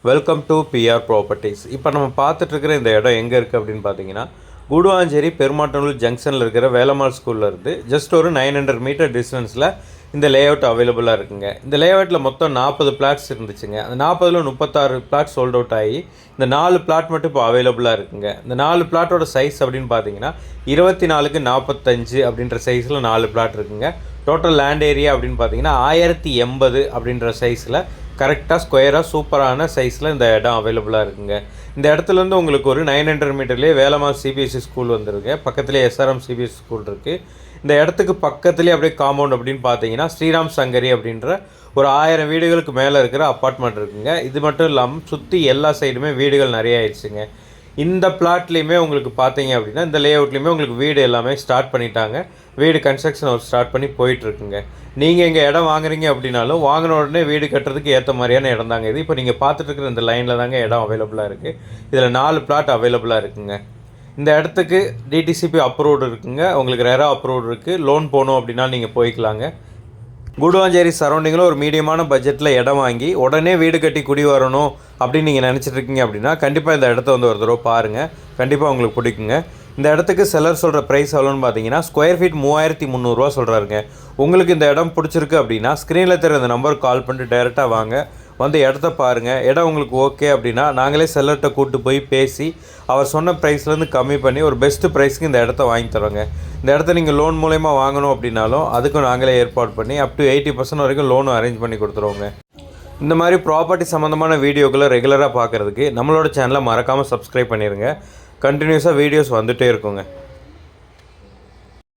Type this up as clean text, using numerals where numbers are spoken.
Welcome to PR properties. இப்போ நம்ம பார்த்துட்ருக்கிற இந்த இடம் எங்கே இருக்குது அப்படின்னு பார்த்தீங்கன்னா, கூடுவாஞ்சேரி பெருமாட்டனூர் ஜங்ஷனில் இருக்கிற வேலம்மாள் ஸ்கூலில் இருந்து ஜஸ்ட் ஒரு 900 மீட்டர் டிஸ்டன்ஸில் இந்த லே அவுட் அவைலபிளாக இருக்குங்க. இந்த லே அவுட்டில் மொத்தம் 40 பிளாட்ஸ் இருந்துச்சுங்க. அந்த 40ல் 36 பிளாட் சோல்ட் அவுட் ஆகி இந்த 4 பிளாட் மட்டும் இப்போ அவைலபிளாக இருக்குங்க. இந்த 4 பிளாட்டோட சைஸ் அப்படின்னு பார்த்தீங்கன்னா 24க்கு 45 அப்படின்ற சைஸில் 4 பிளாட் இருக்குங்க. டோட்டல் லேண்ட் ஏரியா அப்படின்னு பார்த்தீங்கன்னா 1080 அப்படின்ற சைஸில் கரெக்டாக ஸ்கொயராக சூப்பரான சைஸில் இந்த இடம் அவைலபிளாக இருக்குங்க. இந்த இடத்துலேருந்து உங்களுக்கு ஒரு 900 மீட்டர்லேயே வேலம்மாள் சிபிஎஸ்சி ஸ்கூல் வந்துருக்கு. பக்கத்துலேயே எஸ்ஆர்எம் சிபிஎஸ்சி ஸ்கூல் இருக்குது. இந்த இடத்துக்கு பக்கத்துலேயே அப்படியே காம்பவுண்ட் அப்படின்னு பார்த்தீங்கன்னா ஸ்ரீராம் சங்கரி அப்படின்ற ஒரு 1000 வீடுகளுக்கு மேலே இருக்கிற அப்பார்ட்மெண்ட் இருக்குங்க. இது மட்டும் இல்லாமல் சுற்றி எல்லா சைடுமே வீடுகள் நிறைய ஆயிடுச்சுங்க. இந்த பிளாட்லேயுமே உங்களுக்கு பார்த்தீங்க அப்படின்னா இந்த லே அவுட்லேயுமே உங்களுக்கு வீடு எல்லாமே ஸ்டார்ட் பண்ணிட்டாங்க. வீடு கன்ஸ்ட்ரக்ஷன் ஒரு ஸ்டார்ட் பண்ணி போயிட்டுருக்குங்க. நீங்கள் இங்கே இடம் வாங்குறீங்க அப்படின்னாலும் வாங்கின உடனே வீடு கட்டுறதுக்கு ஏற்ற மாதிரியான இடம் தாங்க இது. இப்போ நீங்கள் பார்த்துட்ருக்குற இந்த லைனில் தாங்க இடம் அவைலபிளாக இருக்குது. இதில் 4 பிளாட் அவைலபிளாக இருக்குங்க. இந்த இடத்துக்கு டிடிசிபி அப்ரூவ்டு இருக்குங்க. உங்களுக்கு ரெரா அப்ரூவ்டு இருக்குது. லோன் போகணும் அப்படின்னா நீங்கள் போய்க்கலாங்க. கூடுவாஞ்சேரி சரௌண்டிங்கில் ஒரு மீடியமான பட்ஜெட்டில் இடம் வாங்கி உடனே வீடு கட்டி குடி வரணும் அப்படின்னு நீங்கள் நினச்சிட்ருக்கீங்க அப்படின்னா கண்டிப்பாக இந்த இடத்த வந்து ஒரு தடவை பாருங்கள். கண்டிப்பாக உங்களுக்கு பிடிக்குங்க. இந்த இடத்துக்கு செல்லர் சொல்கிற ப்ரைஸ் எவ்வளோன்னு பார்த்தீங்கன்னா ஸ்கொயர் ஃபீட் 3300 சொல்கிறாருங்க. உங்களுக்கு இந்த இடம் பிடிச்சிருக்கு அப்படின்னா ஸ்க்ரீனில் தெரிய இந்த நம்பருக்கு கால் பண்ணிட்டு டைரெக்டாக வாங்க, வந்து இடத்த பாருங்கள். இடம் உங்களுக்கு ஓகே அப்படின்னா நாங்களே செல்லர்கிட்ட கூப்பிட்டு போய் பேசி அவர் சொன்ன ப்ரைஸ்லேருந்து கம்மி பண்ணி ஒரு பெஸ்ட்டு ப்ரைஸ்க்கு இந்த இடத்த வாங்கி தரோங்க. இந்த இடத்த நீங்கள் லோன் மூலயமா வாங்கணும் அப்படின்னாலும் அதுக்கும் நாங்களே ஏற்பாடு பண்ணி அப் டு 80% வரைக்கும் லோனும் அரேஞ்ச் பண்ணி கொடுத்துருவோங்க. இந்த மாதிரி ப்ராப்பர்ட்டி சம்மந்தமான வீடியோக்களை ரெகுலராக பார்க்குறதுக்கு நம்மளோட சேனலை மறக்காமல் சப்ஸ்கிரைப் பண்ணிடுங்க. கண்டினியூஸாக வீடியோஸ் வந்துகிட்டே இருக்குங்க.